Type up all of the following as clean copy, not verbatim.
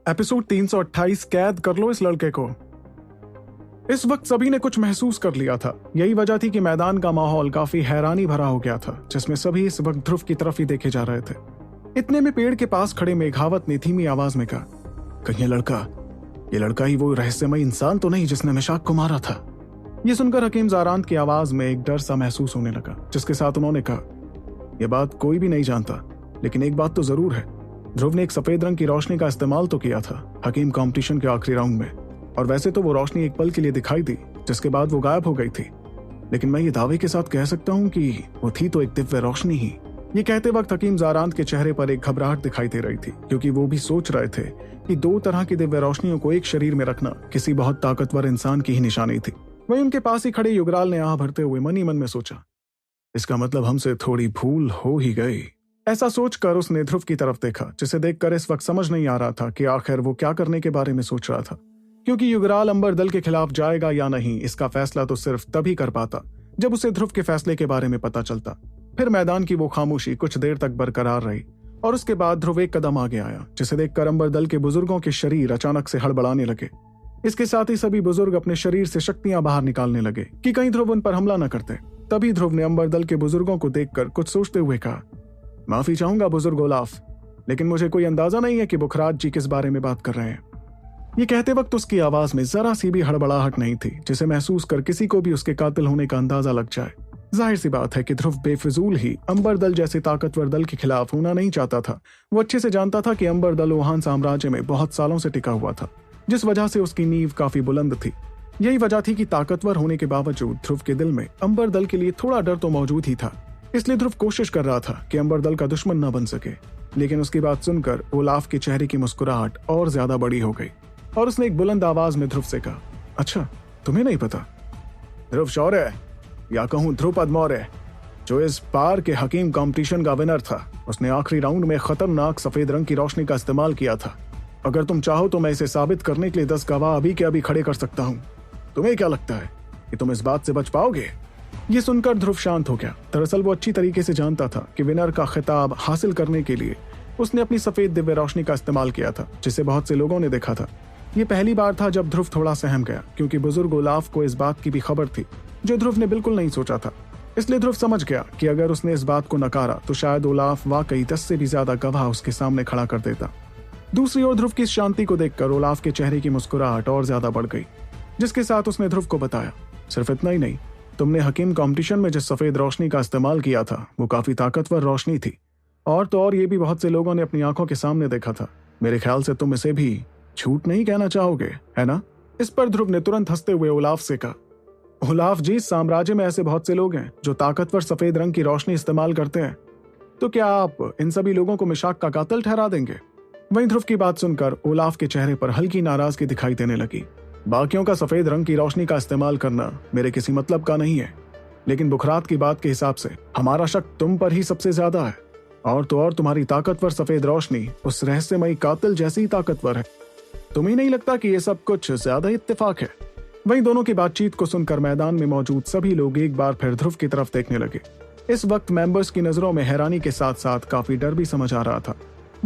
Episode 328 कैद कर लो इस लड़के को। इस वक्त सभी ने कुछ महसूस कर लिया था। यही वजह थी कि मैदान का माहौल काफी हैरानी भरा हो गया था, जिसमें सभी इस वक्त ध्रुव की तरफ ही देखे जा रहे थे। इतने में पेड़ के पास खड़े मेघावत ने धीमी आवाज में कहा, कहीं ये लड़का ही वो रहस्यमय इंसान तो नहीं जिसने मिशाक को मारा था। ये सुनकर हकीम ज़ारांत की आवाज में एक डर सा महसूस होने लगा, जिसके साथ उन्होंने कहा, यह बात कोई भी नहीं जानता, लेकिन एक बात तो जरूर है, ध्रुव ने एक सफेद रंग की रोशनी का इस्तेमाल तो किया था हकीम कंपटीशन के आखिरी राउंड में, और वैसे तो वो रोशनी एक पल के लिए दिखाई दी, जिसके बाद वो गायब हो गई थी, लेकिन मैं ये दावे के साथ कह सकता हूँ कि वो थी तो एक दिव्य रोशनी ही। ये कहते वक्त हकीम ज़ारांत के चेहरे पर एक घबराहट दिखाई दे रही थी, क्योंकि वो भी सोच रहे थे कि दो तरह की दिव्य रोशनियों को एक शरीर में रखना किसी बहुत ताकतवर इंसान की ही निशानी थी। वहीं उनके पास ही खड़े युगराल ने आह भरते हुए मन ही मन में सोचा, इसका मतलब हमसे थोड़ी भूल हो ही गई। ऐसा सोचकर उसने ध्रुव की तरफ देखा, जिसे देखकर इस वक्त समझ नहीं आ रहा था कि आखिर वो क्या करने के बारे में सोच रहा था, क्योंकि युगराल अंबर दल के खिलाफ जाएगा या नहीं, इसका फैसला तो सिर्फ तभी कर पाता जब उसे ध्रुव के फैसले के बारे में पता चलता। फिर मैदान की वो खामोशी कुछ देर तक बरकरार रही, और उसके बाद ध्रुव एक कदम आगे आया, जिसे देखकर अंबर दल के बुजुर्गों के शरीर अचानक से हड़बड़ाने लगे। इसके साथ ही सभी बुजुर्ग अपने शरीर से शक्तियां बाहर निकालने लगे कि कहीं ध्रुव उन पर हमला न करते। तभी ध्रुव ने अंबर दल के बुजुर्गों को देखकर कुछ सोचते हुए कहा, माफी चाहूंगा बुजुर्ग ओलाफ, लेकिन मुझे कोई अंदाजा नहीं है कि बुखराज जी किस बारे में बात कर रहे हैं। ये कहते वक्त उसकी आवाज में जरा सी भी हड़बड़ाहट नहीं थी, जिसे महसूस कर किसी को भी उसके कातिल होने का अंदाजा लग जाए। जाहिर सी बात है कि ध्रुव बेफिजूल ही अंबर दल जैसे ताकतवर दल के खिलाफ होना नहीं चाहता था। वो अच्छे से जानता था कि अंबर दल वुहान साम्राज्य में बहुत सालों से टिका हुआ था, जिस वजह से उसकी नींव काफी बुलंद थी। यही वजह थी कि ताकतवर होने के बावजूद ध्रुव के दिल में अंबर दल के लिए थोड़ा डर तो मौजूद ही था। इसलिए ध्रुव कोशिश कर रहा था कि अंबर दल का दुश्मन न बन सके। लेकिन उसकी बात सुनकर ओलाफ के चेहरे की मुस्कुराहट और ज्यादा बड़ी हो गई, और उसने एक बुलंद आवाज में ध्रुव से कहा, अच्छा तुम्हें नहीं पता? ध्रुव शौर्य, या कहूं ध्रुपद मौर्य, जो इस बार के हकीम कंपटीशन का विनर था, उसने आखिरी राउंड में खतरनाक सफेद रंग की रोशनी का इस्तेमाल किया था। अगर तुम चाहो तो मैं इसे साबित करने के लिए 10 गवाह अभी के अभी खड़े कर सकता हूँ। तुम्हें क्या लगता है कि तुम इस बात से बच पाओगे? ये सुनकर ध्रुव शांत हो गया। दरअसल वो अच्छी तरीके से जानता था कि विनर का खिताब हासिल करने के लिए उसने अपनी सफेद दिव्य रोशनी का इस्तेमाल किया था, जिसे बहुत से लोगों ने देखा था। ये पहली बार था जब ध्रुव थोड़ा सहम गया, क्योंकि बुजुर्ग ओलाफ को इस बात की भी खबर थी, जो ध्रुव ने बिल्कुल नहीं सोचा था। इसलिए ध्रुव समझ गया कि अगर उसने इस बात को नकारा तो शायद ओलाफ वाकई 10 से भी ज्यादा गवाह उसके सामने खड़ा कर देता। दूसरी ओर ध्रुव की इस शांति को देखकर ओलाफ के चेहरे की मुस्कुराहट और ज्यादा बढ़ गई, जिसके साथ उसने ध्रुव को बताया, सिर्फ इतना ही नहीं, तुमने हकीम कंपटीशन में जिस सफेद रोशनी का इस्तेमाल किया था वो काफी ताकतवर रोशनी थी, और तो और ये भी बहुत से लोगों ने अपनी आंखों के सामने देखा था। मेरे ख्याल से तुम इसे भी झूठ नहीं कहना चाहोगे, है ना? इस पर ध्रुव ने तुरंत हंसते हुए ओलाफ से कहा, ओलाफ जी, साम्राज्य में ऐसे बहुत से लोग हैं जो ताकतवर सफेद रंग की रोशनी इस्तेमाल करते हैं, तो क्या आप इन सभी लोगों को मिशाक का कातिल ठहरा देंगे? वहीं ध्रुव की बात सुनकर ओलाफ के चेहरे पर हल्की नाराजगी दिखाई देने लगी। बाकियों का सफेद रंग की रोशनी का इस्तेमाल करना मेरे किसी मतलब का नहीं है, लेकिन बुखरात की बात के हिसाब से हमारा शक तुम पर ही सबसे ज्यादा है, और तो और तुम्हारी ताकतवर सफेद रोशनी उस रहस्यमयी कातिल जैसी ताकतवर है। तुम्हें नहीं लगता कि ये सब कुछ ज्यादा इत्तेफाक है? वहीं दोनों की बातचीत को सुनकर मैदान में मौजूद सभी लोग एक बार फिर ध्रुव की तरफ देखने लगे। इस वक्त मेंबर्स की नजरों में हैरानी के साथ साथ काफी डर भी समझ आ रहा था।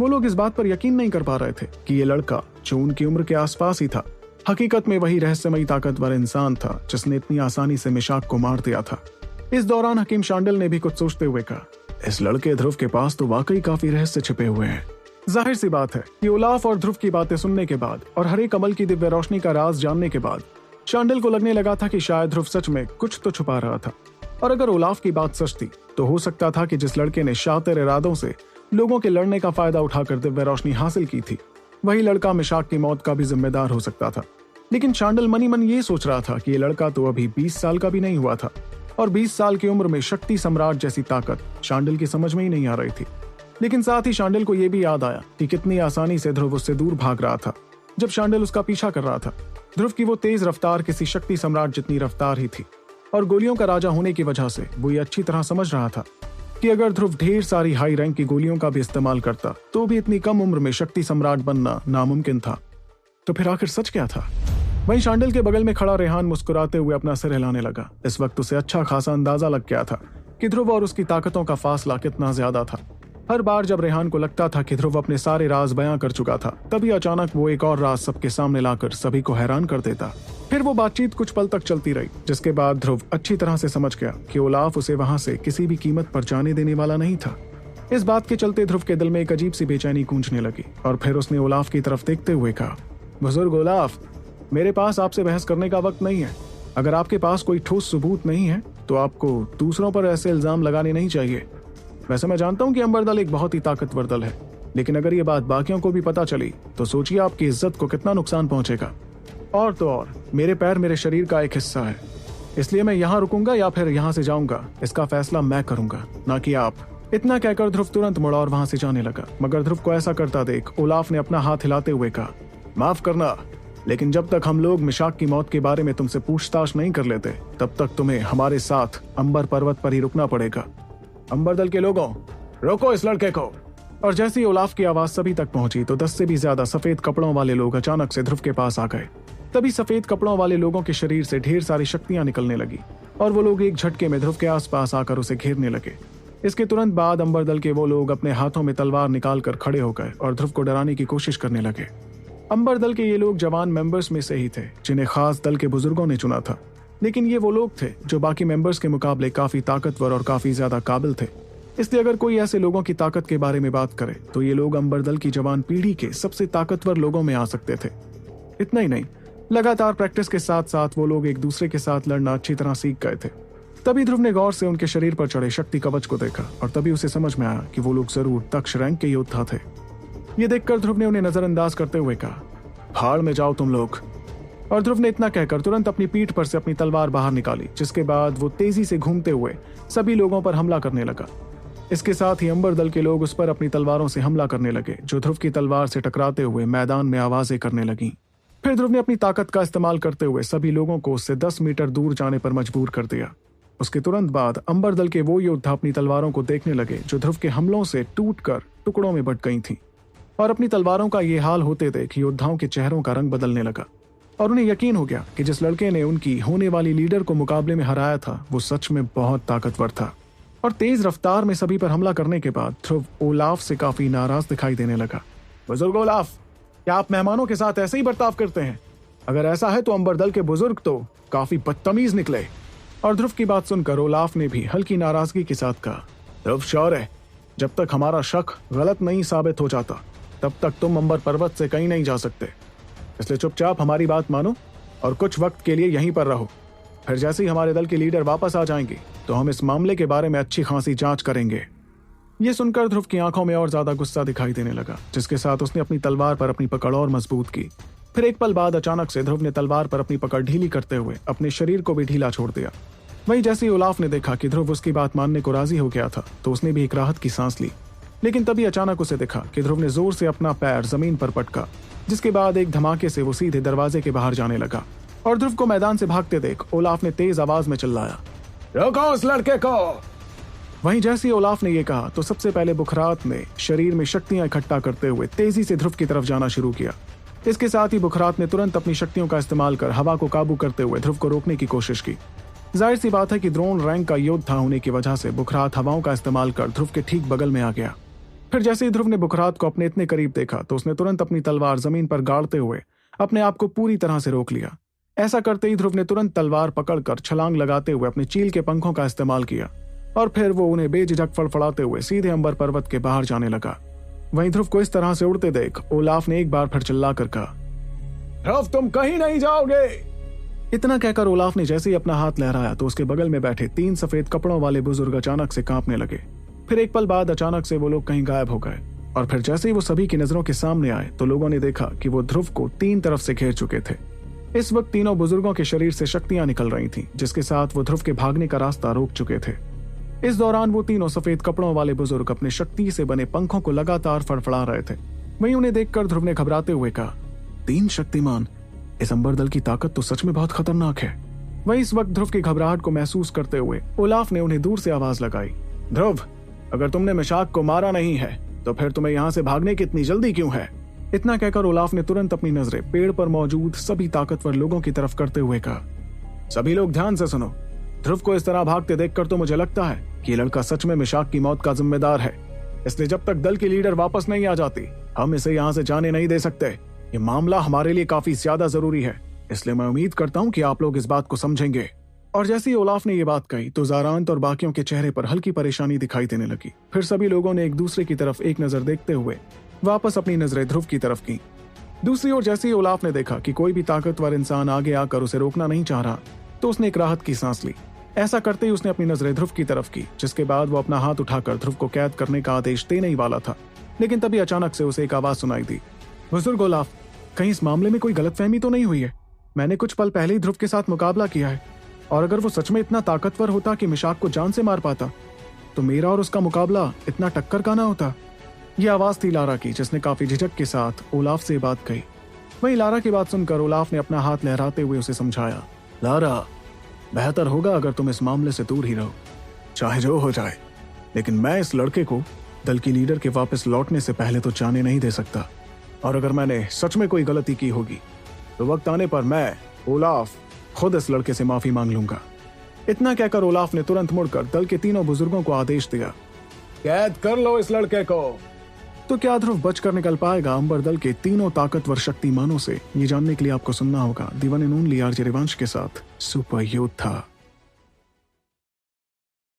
वो लोग इस बात पर यकीन नहीं कर पा रहे थे कि ये लड़का, जो उनकी उम्र के आसपास ही था, हकीकत में वही रहस्यमयी ताकतवर इंसान था जिसने इतनी आसानी से मिशाक को मार दिया था। इस दौरान हकीम शांडिल ने भी कुछ सोचते हुए कहा, इस लड़के ध्रुव के पास तो वाकई काफी रहस्य छिपे हुए हैं। जाहिर सी बात है कि ओलाफ और ध्रुव की बातें सुनने के बाद और हरे कमल की दिव्य रोशनी का राज जानने के बाद शांडिल को लगने लगा था कि शायद ध्रुव सच में कुछ तो छुपा रहा था। और अगर ओलाफ की बात सच थी तो हो सकता था कि जिस लड़के ने शातिर इरादों से लोगों के लड़ने का फायदा उठाकर दिव्य रोशनी हासिल की थी, वही लड़का मिशाक की मौत का भी जिम्मेदार हो सकता था। लेकिन शांडिल मनी मन ये सोच रहा था कि ये लड़का तो अभी 20 साल का भी नहीं हुआ था, और 20 साल की उम्र में शक्ति सम्राट जैसी ताकत शांडिल की समझ में ही नहीं आ रही थी। लेकिन साथ ही शांडिल को यह भी याद आया कि कितनी आसानी से ध्रुव उससे दूर भाग रहा था जब शांडिल उसका पीछा कर रहा था। ध्रुव की वो तेज रफ्तार किसी शक्ति सम्राट जितनी रफ्तार ही थी, और गोलियों का राजा होने की वजह से वो ये अच्छी तरह समझ रहा था कि अगर ध्रुव ढेर सारी हाई रैंक की गोलियों का भी इस्तेमाल करता तो भी इतनी कम उम्र में शक्ति सम्राट बनना नामुमकिन था। तो फिर आखिर सच क्या था? वहीं शांडिल के बगल में खड़ा रेहान मुस्कुराते हुए अपना सिर हिलाने लगा। इस वक्त उसे अच्छा खासा अंदाजा लग गया था कि ध्रुव और उसकी ताकतों का फासला कितना ज्यादा था। हर बार जब रेहान को लगता था कि ध्रुव अपने सारे राज बयां कर चुका था, तभी अचानक वो एक और राज सबके सामने लाकर सभी को हैरान कर देता। फिर वो बातचीत कुछ पल तक चलती रही, जिसके बाद ध्रुव अच्छी तरह से समझ गया कि ओलाफ उसे वहां से किसी भी कीमत पर जाने देने वाला नहीं था। इस बात के चलते ध्रुव के दिल में एक अजीब सी बेचैनी गूंजने लगी और फिर उसने ओलाफ की तरफ देखते हुए कहा, बुजुर्ग ओलाफ, मेरे पास आपसे बहस करने का वक्त नहीं है। अगर आपके पास कोई ठोस सबूत नहीं है तो आपको दूसरों पर ऐसे इल्जाम लगाने नहीं चाहिए। वैसे मैं जानता हूं कि अंबर दल एक बहुत ही ताकतवर दल है, लेकिन अगर ये बात बाकियों को भी पता चली तो सोचिए आपकी इज्जत को कितना नुकसान पहुंचेगा। और तो और, मेरे पैर मेरे शरीर का एक हिस्सा है, इसलिए मैं यहाँ रुकूंगा या फिर यहाँ से जाऊंगा, इसका फैसला मैं करूंगा, ना कि आप। इतना कहकर ध्रुव तुरंत मुड़ा और वहां से जाने लगा, मगर ध्रुव को ऐसा करता देख ओलाफ ने अपना हाथ हिलाते हुए कहा, माफ करना, लेकिन जब तक हम लोग मिशाक की मौत के बारे में तुमसे पूछताछ नहीं कर लेते, तब तक तुम्हें हमारे साथ अंबर पर्वत पर ही रुकना पड़ेगा। अंबर दल के लोगों, रोको इस लड़के को। और जैसे ही ओलाफ की आवाज सभी तक पहुंची तो 10 से भी ज्यादा सफेद कपड़ों वाले लोग अचानक से ध्रुव के पास आ गए। तभी सफेद कपड़ों वाले लोगों के शरीर से ढेर सारी शक्तियां निकलने लगी और वो लोग एक झटके में ध्रुव के आसपास आकर उसे घेरने लगे। इसके तुरंत बाद अंबर दल के वो लोग अपने हाथों में तलवार निकालकर खड़े हो गए और ध्रुव को डराने की कोशिश करने लगे। अंबर दल के ये लोग जवान मेंबर्स में से ही थे जिन्हें खास दल के बुजुर्गों ने चुना था, लेकिन ये वो लोग थे जो बाकी मेंबर्स के मुकाबले काफी ताकतवर और काफी ज्यादा काबिल थे। इसलिए अगर कोई ऐसे लोगों की ताकत के बारे में बात करे तो ये लोग अंबर दल की जवान पीढ़ी के सबसे ताकतवर लोगों में आ सकते थे। इतना ही नहीं, लगातार प्रैक्टिस के साथ साथ वो लोग एक दूसरे के साथ लड़ना अच्छी तरह सीख गए थे। तभी ध्रुव ने गौर से उनके शरीर पर चढ़े शक्ति कवच को देखा और तभी उसे समझ में आया कि वो लोग जरूर तक्ष रैंक के योद्धा थे। ये देखकर ध्रुव ने उन्हें नजरअंदाज करते हुए कहा, भाड़ में जाओ तुम लोग। और ध्रुव ने इतना कहकर तुरंत अपनी पीठ पर से अपनी तलवार बाहर निकाली, जिसके बाद वो तेजी से घूमते हुए सभी लोगों पर हमला करने लगा। इसके साथ ही अंबर दल के लोग उस पर अपनी तलवारों से हमला करने लगे, जो ध्रुव की तलवार से टकराते हुए मैदान में आवाजें करने लगी। फिर ध्रुव ने अपनी ताकत का इस्तेमाल करते हुए सभी लोगों को उससे 10 मीटर दूर जाने पर मजबूर कर दिया। उसके तुरंत बाद अंबर दल के वो योद्धा अपनी तलवारों को देखने लगे जो ध्रुव के हमलों से टूटकर टुकड़ों में बट गई थीं। और अपनी तलवारों का ये हाल होते देख योद्धाओं के चेहरों का रंग बदलने लगा और उन्हें यकीन हो गया कि जिस लड़के ने उनकी होने वाली लीडर को मुकाबले में हराया था वो सच में बहुत ताकतवर था। और तेज रफ्तार में सभी पर हमला करने के बाद ध्रुव ओलाफ से काफी नाराज दिखाई देने लगा। बुजुर्ग ओलाफ, क्या आप मेहमानों के साथ ऐसे ही बर्ताव करते हैं? अगर ऐसा है तो अंबर दल के बुजुर्ग तो काफी बदतमीज निकले। और ध्रुव की बात सुनकर ओलाफ ने भी हल्की नाराजगी के साथ कहा, ध्रुव श्योर है, जब तक हमारा शक गलत नहीं साबित हो जाता तब तक तुम अंबर पर्वत से कहीं नहीं जा सकते, इसलिए चुपचाप हमारी बात मानो और कुछ वक्त के लिए यहीं पर रहो। फिर जैसे ही हमारे दल के लीडर वापस आ जाएंगे तो हम इस मामले के बारे में अच्छी खासी जांच करेंगे। ये सुनकर ध्रुव की आंखों में और ज्यादा गुस्सा दिखाई देने लगा, जिसके साथ उसने अपनी तलवार पर अपनी पकड़ और मजबूत की। फिर एक पल बाद अचानक से ध्रुव ने तलवार पर अपनी पकड़ ढीली करते हुए अपने शरीर को भी ढीला छोड़ दिया। वहीं जैसे ही ओलाफ ने देखा कि ध्रुव उसकी बात मानने को राजी हो गया था तो उसने भी एक राहत की सांस ली। लेकिन तभी अचानक उसे देखा कि ध्रुव ने जोर से अपना पैर जमीन पर पटका, जिसके बाद एक धमाके से वो सीधे दरवाजे के बाहर जाने लगा। और ध्रुव को मैदान से भागते देख ओलाफ ने तेज आवाज में चिल्लाया, रोको उस लड़के को। वहीं जैसे ही ओलाफ ने यह कहा तो सबसे पहले बुखरात ने शरीर में शक्तियां इकट्ठा करते हुए तेजी से ध्रुव की तरफ जाना शुरू किया। इसके साथ ही बुखरात ने तुरंत अपनी शक्तियों का इस्तेमाल कर हवा को काबू करते हुए ध्रुव को रोकने की कोशिश की। जाहिर सी बात है कि द्रोण रैंक का योद्धा होने की वजह से बुखरात हवाओं का इस्तेमाल कर ध्रुव के ठीक बगल में आ गया। फिर जैसे ही ध्रुव ने बुखरात को अपने इतने करीब देखा तो उसने तुरंत अपनी तलवार जमीन पर गाड़ते हुए अपने आप को पूरी तरह से रोक लिया। ऐसा करते ही ध्रुव ने तुरंत तलवार पकड़कर छलांग लगाते हुए अपने चील के पंखों का इस्तेमाल किया और फिर वो उन्हें बेझिझक फड़फड़ाते हुए सीधे अंबर पर्वत के बाहर जाने लगा। वहीं ध्रुव को इस तरह से उड़ते देख ओलाफ ने एक बार फिर चिल्लाकर कहा, ध्रुव तुम कहीं नहीं जाओगे। इतना कहकर ओलाफ ने जैसे ही अपना हाथ लहराया तो उसके बगल में बैठे 3 सफेद कपड़ों वाले बुजुर्ग अचानक से कांपने लगे। फिर एक पल बाद अचानक से वो लोग कहीं गायब हो गए और फिर जैसे ही वो सभी की नजरों के सामने आए तो लोगों ने देखा कि वो ध्रुव को 3 तरफ से घेर चुके थे। इस वक्त तीनों बुजुर्गों के शरीर से शक्तियां निकल रही थीं, जिसके साथ वो ध्रुव के भागने का रास्ता रोक चुके थे। इस दौरान वो तीनों सफेद कपड़ों वाले बुजुर्ग अपने शक्ति से बने पंखों को लगातार फड़फड़ा रहे थे। वहीं उन्हें देखकर ध्रुव ने घबराते हुए कहा, 3 शक्तिमान, इस अंबर दल की ताकत तो सच में बहुत खतरनाक है। वहीं इस वक्त ध्रुव की घबराहट को महसूस करते हुए ओलाफ ने उन्हें दूर से आवाज लगाई, ध्रुव अगर तुमने मिशाक को मारा नहीं है तो फिर तुम्हें यहाँ से भागने की इतनी जल्दी क्यों है? इतना कहकर ओलाफ ने तुरंत अपनी नजरें पेड़ पर मौजूद सभी ताकतवर लोगों की तरफ करते हुए कहा, सभी लोग ध्यान से सुनो, ध्रुव को इस तरह भागते देखकर तो मुझे लगता है कि ये लड़का सच में मिशाक की मौत का जिम्मेदार है। इसलिए जब तक दल की लीडर वापस नहीं आ जाती हम इसे यहाँ से जाने नहीं दे सकते। ये मामला हमारे लिए काफी ज्यादा जरूरी है, इसलिए मैं उम्मीद करता हूँ कि आप लोग इस बात को समझेंगे। और जैसे ही ओलाफ ने ये बात कही तो ज़ारांत और बाकियों के चेहरे पर हल्की परेशानी दिखाई देने लगी। फिर सभी लोगों ने एक दूसरे की तरफ एक नजर देखते हुए वापस अपनी नजरें ध्रुव की तरफ की। दूसरी ओर जैसे ही ओलाफ ने देखा कि कोई भी ताकतवर इंसान आगे आकर उसे रोकना नहीं चाह रहा तो उसने एक राहत की सांस ली। ऐसा करते ही उसने अपनी नजरें ध्रुव की तरफ की, जिसके बाद वो अपना हाथ उठाकर ध्रुव को कैद करने का आदेश देने ही वाला था, लेकिन तभी अचानक से उसे एक आवाज सुनाई दी। बुजुर्ग ओलाफ, कहीं इस मामले में कोई गलतफहमी तो नहीं हुई है? मैंने कुछ पल पहले ही ध्रुव के साथ मुकाबला किया है, और अगर वो सच में इतना ताकतवर होता कि मिशाक को जान से मार पाता तो मेरा और उसका मुकाबला इतना टक्कर का ना होता। यह आवाज थी लारा की, जिसने काफी झिझक के साथ ओलाफ से बात कही। वहीं लारा की बात सुनकर ओलाफ ने अपना हाथ लहराते हुए उसे समझाया, लारा, बेहतर होगा अगर तुम इस मामले से दूर ही रहो, चाहे जो हो जाए, लेकिन मैं इस लड़के को दल की लीडर के वापस लौटने से पहले तो जाने नहीं दे सकता, और अगर मैंने सच में कोई गलती की होगी तो वक्त आने पर मैं ओलाफ खुद इस लड़के से माफी मांग लूंगा। इतना कहकर ओलाफ ने तुरंत मुड़कर दल के तीनों बुजुर्गों को आदेश दिया, कैद कर लो इस लड़के को। तो क्या ध्रुव बचकर निकल पाएगा अंबर दल के तीनों ताकतवर शक्तिमानों से? ये जानने के लिए आपको सुनना होगा the one and only RJ Rivansh के साथ सुपर योद्धा।